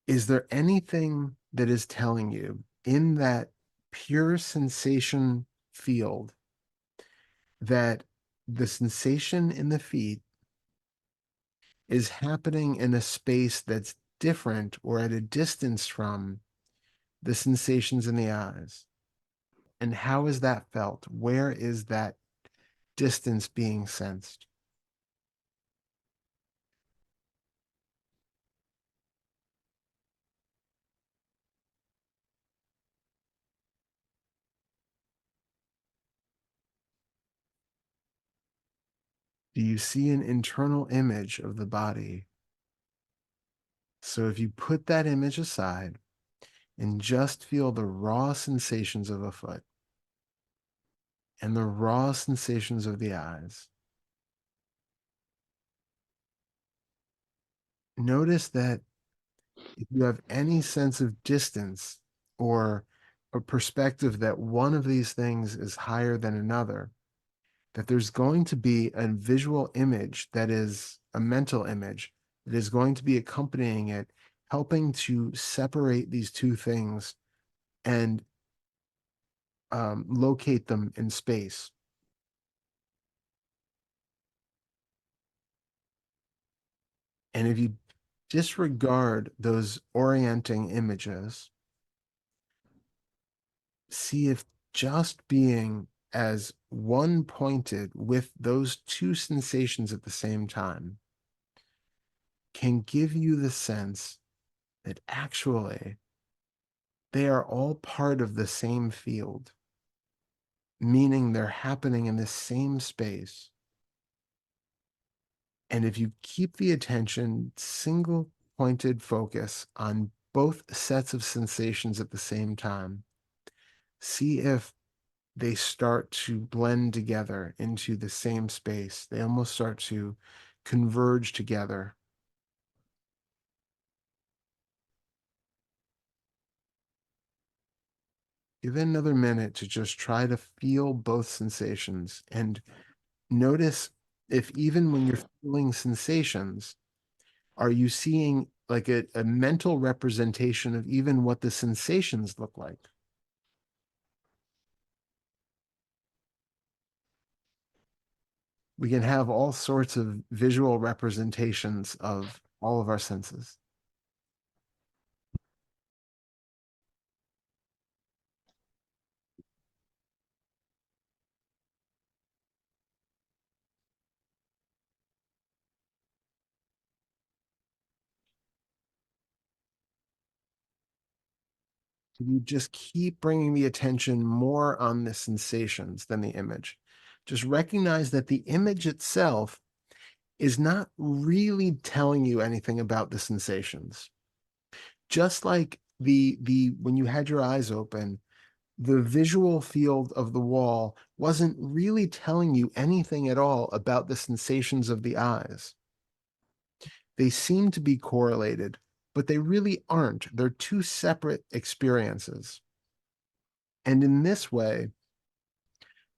Is there anything that is telling you in that pure sensation field that the sensation in the feet is happening in a space that's different or at a distance from the sensations in the eyes? And how is that felt? Where is that distance being sensed? Do you see an internal image of the body? So if you put that image aside and just feel the raw sensations of a foot and the raw sensations of the eyes, notice that if you have any sense of distance or a perspective that one of these things is higher than another, that there's going to be a visual image that is a mental image that is going to be accompanying it, helping to separate these two things and locate them in space. And if you disregard those orienting images, see if just being as one pointed with those two sensations at the same time can give you the sense that actually they are all part of the same field, meaning they're happening in the same space. And if you keep the attention, single pointed focus on both sets of sensations at the same time, see if they start to blend together into the same space. They almost start to converge together. Give it another minute to just try to feel both sensations and notice if even when you're feeling sensations, are you seeing like a mental representation of even what the sensations look like? We can have all sorts of visual representations of all of our senses. You just keep bringing the attention more on the sensations than the image. Just recognize that the image itself is not really telling you anything about the sensations. Just like the when you had your eyes open, the visual field of the wall wasn't really telling you anything at all about the sensations of the eyes. They seem to be correlated, but they really aren't. They're two separate experiences. And in this way,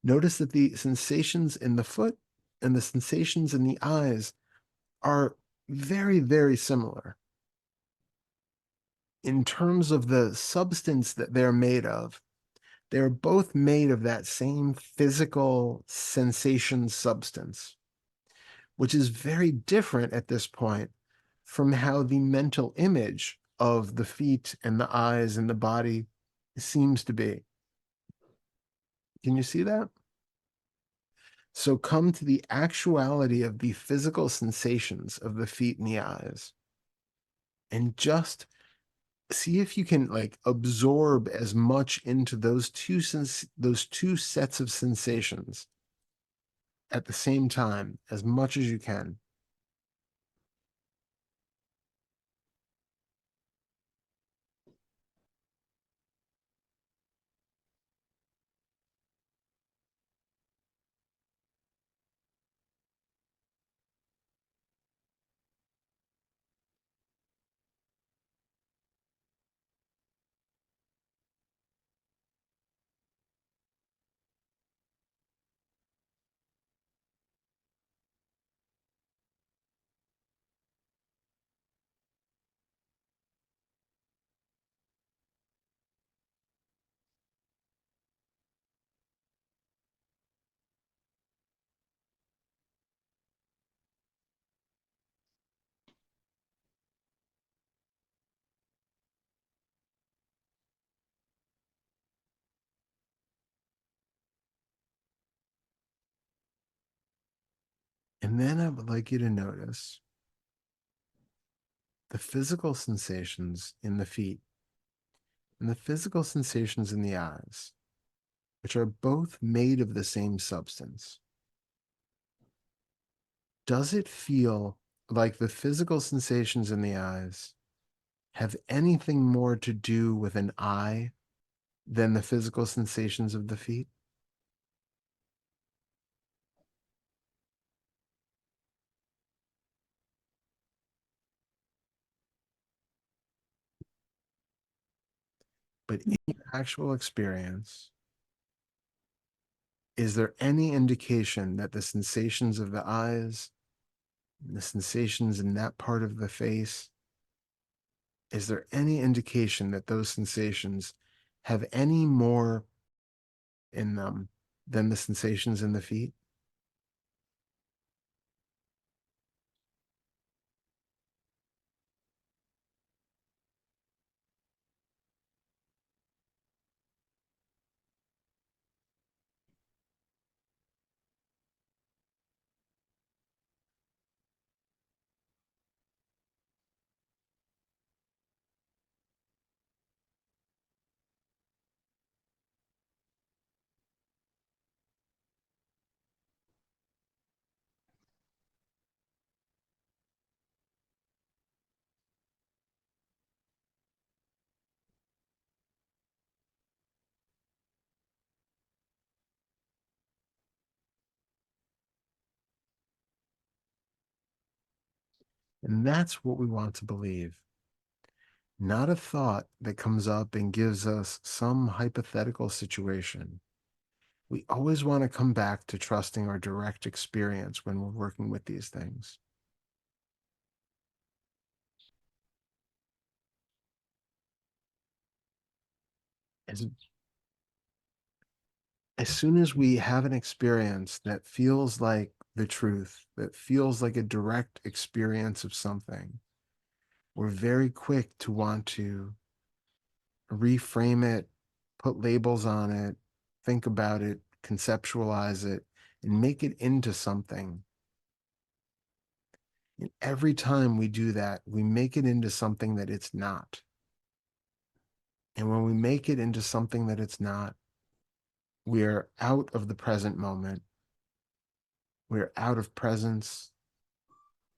notice that the sensations in the foot and the sensations in the eyes are very, very similar. In terms of the substance that they're made of, they're both made of that same physical sensation substance, which is very different at this point from how the mental image of the feet and the eyes and the body seems to be. Can you see that? So come to the actuality of the physical sensations of the feet and the eyes and just see if you can like absorb as much into those two sets of sensations at the same time as much as you can. And then I would like you to notice the physical sensations in the feet and the physical sensations in the eyes, which are both made of the same substance. Does it feel like the physical sensations in the eyes have anything more to do with an eye than the physical sensations of the feet? But in your actual experience, is there any indication that the sensations of the eyes, the sensations in that part of the face, is there any indication that those sensations have any more in them than the sensations in the feet? And that's what we want to believe. Not a thought that comes up and gives us some hypothetical situation. We always want to come back to trusting our direct experience when we're working with these things. As, as soon as we have an experience that feels like the truth, that feels like a direct experience of something, we're very quick to want to reframe it, put labels on it, think about it, conceptualize it, and make it into something. And every time we do that, we make it into something that it's not. And when we make it into something that it's not, we're out of the present moment. We're out of presence,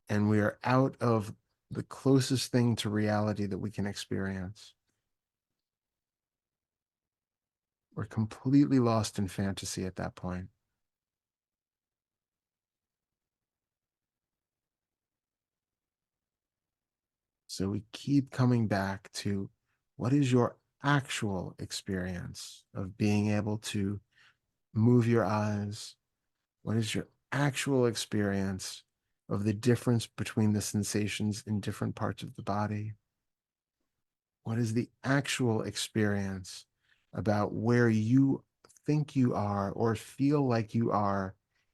and we are out of the closest thing to reality that we can experience. We're completely lost in fantasy at that point. So we keep coming back to what is your actual experience of being able to move your eyes? What is your actual experience of the difference between the sensations in different parts of the body? What is the actual experience about where you think you are or feel like you are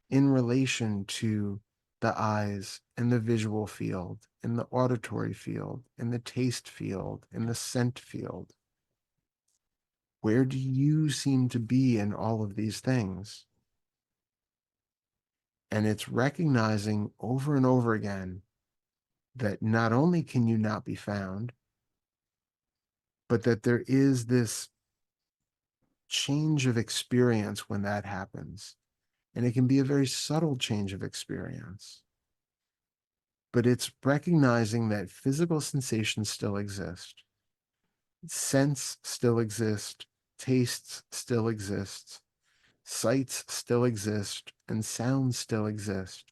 in relation to the eyes and the visual field, and the auditory field, and the taste field, and the scent field? Where do you seem to be in all of these things? And it's recognizing over and over again that not only can you not be found, but that there is this change of experience when that happens. And it can be a very subtle change of experience. But it's recognizing that physical sensations still exist, scents still exist, tastes still exist, sights still exist, and sounds still exist,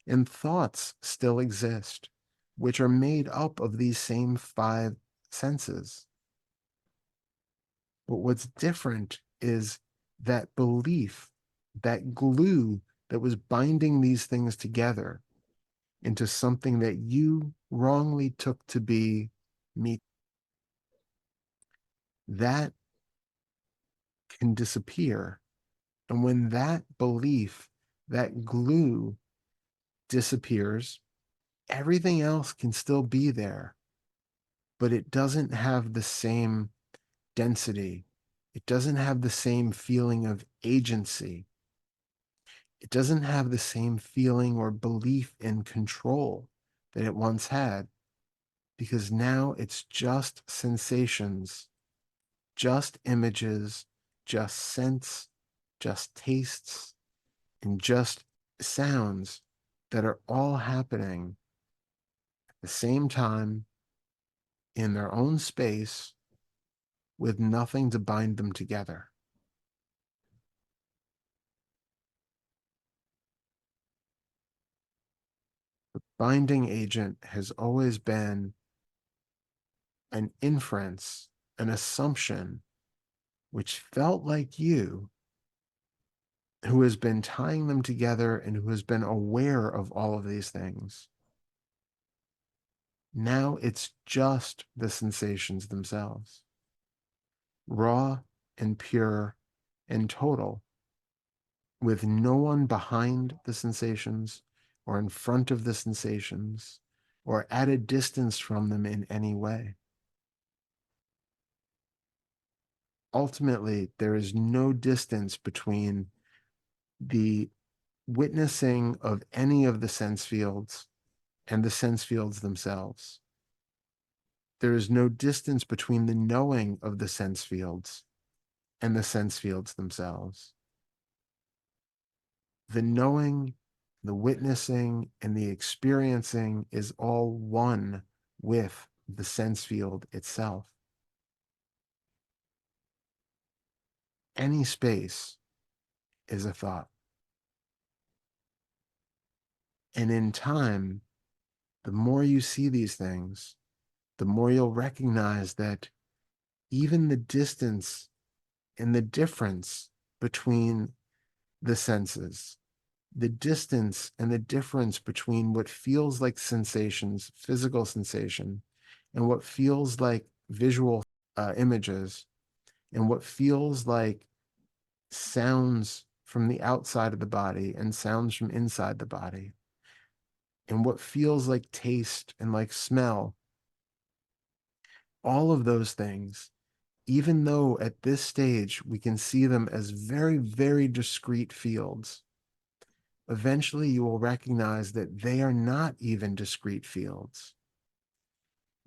and thoughts still exist, which are made up of these same five senses. But what's different is that belief, that glue that was binding these things together into something that you wrongly took to be me. That can disappear. And when that belief, that glue disappears, everything else can still be there, but it doesn't have the same density. It doesn't have the same feeling of agency. It doesn't have the same feeling or belief in control that it once had, because now it's just sensations, just images, just scents, just tastes, and just sounds that are all happening at the same time in their own space with nothing to bind them together. The binding agent has always been an inference, an assumption, which felt like you, who has been tying them together and who has been aware of all of these things. Now it's just the sensations themselves, raw and pure and total, with no one behind the sensations or in front of the sensations or at a distance from them in any way. Ultimately, there is no distance between the witnessing of any of the sense fields and the sense fields themselves. There is no distance between the knowing of the sense fields and the sense fields themselves. The knowing, the witnessing, and the experiencing is all one with the sense field itself. Any space is a thought. And in time, the more you see these things, the more you'll recognize that even the distance and the difference between the senses, the distance and the difference between what feels like sensations, physical sensation, and what feels like visual images, and what feels like sounds from the outside of the body and sounds from inside the body, and what feels like taste and like smell, all of those things, even though at this stage we can see them as very, very discrete fields, eventually you will recognize that they are not even discrete fields,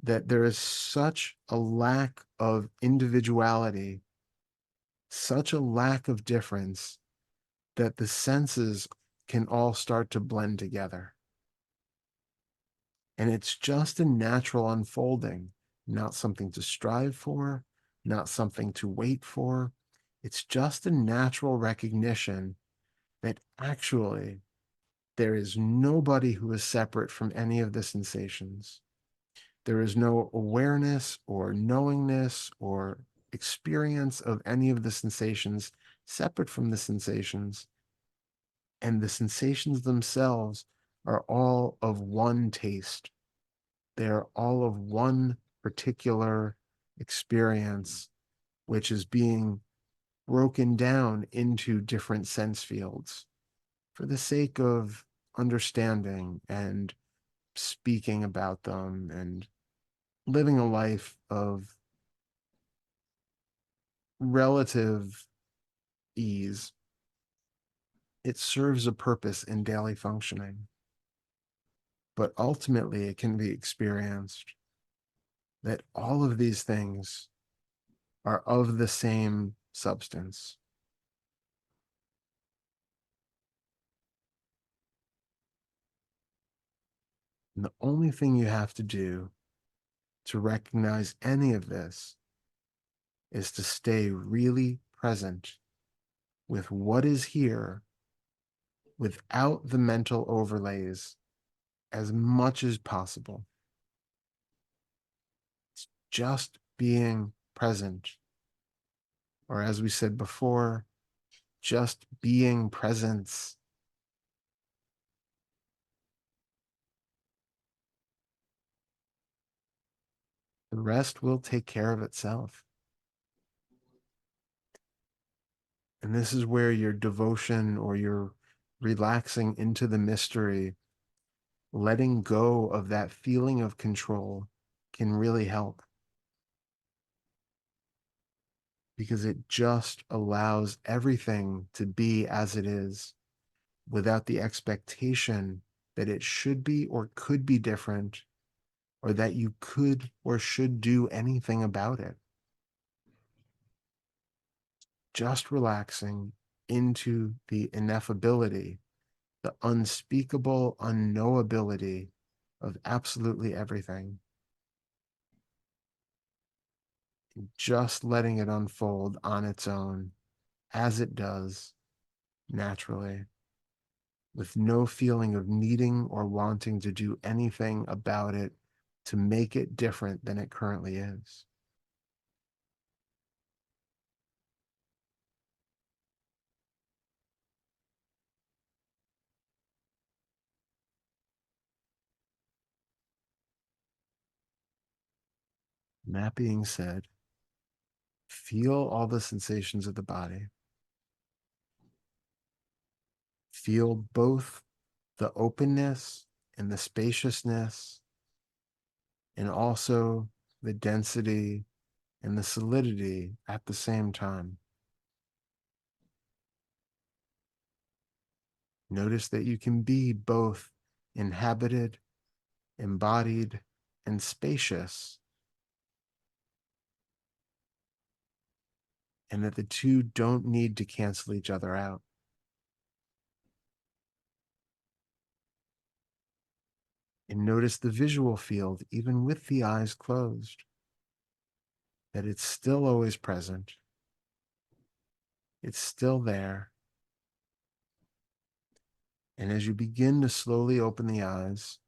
that there is such a lack of individuality, such a lack of difference, that the senses can all start to blend together. And it's just a natural unfolding, not something to strive for, not something to wait for. It's just a natural recognition that actually there is nobody who is separate from any of the sensations. There is no awareness or knowingness or experience of any of the sensations separate from the sensations. And the sensations themselves are all of one taste. They are all of one particular experience, which is being broken down into different sense fields for the sake of understanding and speaking about them and living a life of relative ease. It serves a purpose in daily functioning, but ultimately it can be experienced that all of these things are of the same substance. And the only thing you have to do to recognize any of this is to stay really present with what is here without the mental overlays as much as possible. It's just being present, or as we said before, just being presence. The rest will take care of itself. And this is where your devotion or your relaxing into the mystery, letting go of that feeling of control can really help. Because it just allows everything to be as it is, without the expectation that it should be or could be different, or that you could or should do anything about it. Just relaxing into the ineffability, the unspeakable unknowability of absolutely everything. Just letting it unfold on its own as it does naturally, with no feeling of needing or wanting to do anything about it to make it different than it currently is. And that being said, feel all the sensations of the body. Feel both the openness and the spaciousness, and also the density and the solidity at the same time. Notice that you can be both inhabited, embodied, and spacious, and that the two don't need to cancel each other out. And notice the visual field, even with the eyes closed, that it's still always present. It's still there. And as you begin to slowly open the eyes,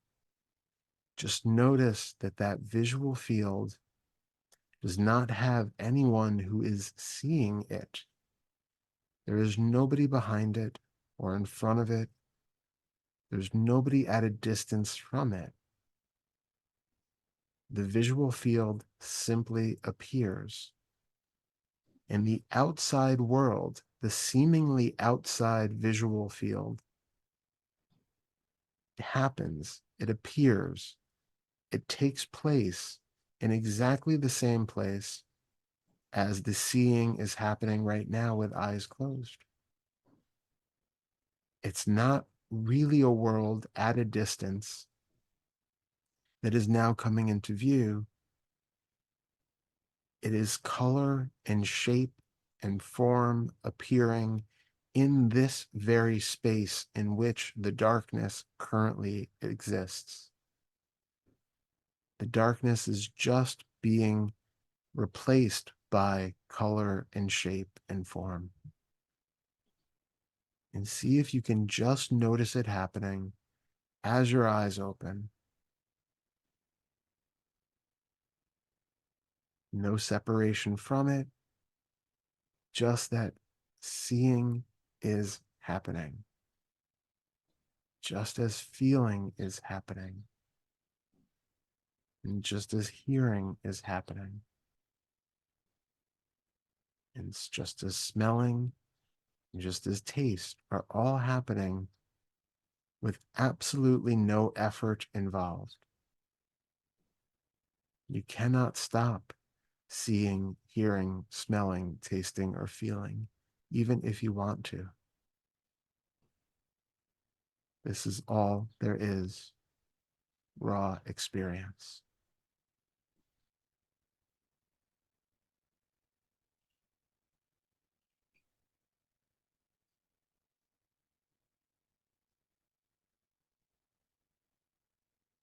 just notice that that visual field does not have anyone who is seeing it. There is nobody behind it or in front of it. There's nobody at a distance from it. The visual field simply appears. And the outside world, the seemingly outside visual field, happens, it appears, it takes place in exactly the same place as the seeing is happening right now with eyes closed. It's not really a world at a distance that is now coming into view. It is color and shape and form appearing in this very space in which the darkness currently exists. The darkness is just being replaced by color and shape and form. And see if you can just notice it happening as your eyes open. No separation from it, just that seeing is happening, just as feeling is happening, and just as hearing is happening, and it's just as smelling and just as taste are all happening with absolutely no effort involved. You cannot stop seeing, hearing, smelling, tasting, or feeling, even if you want to. This is all there is, raw experience.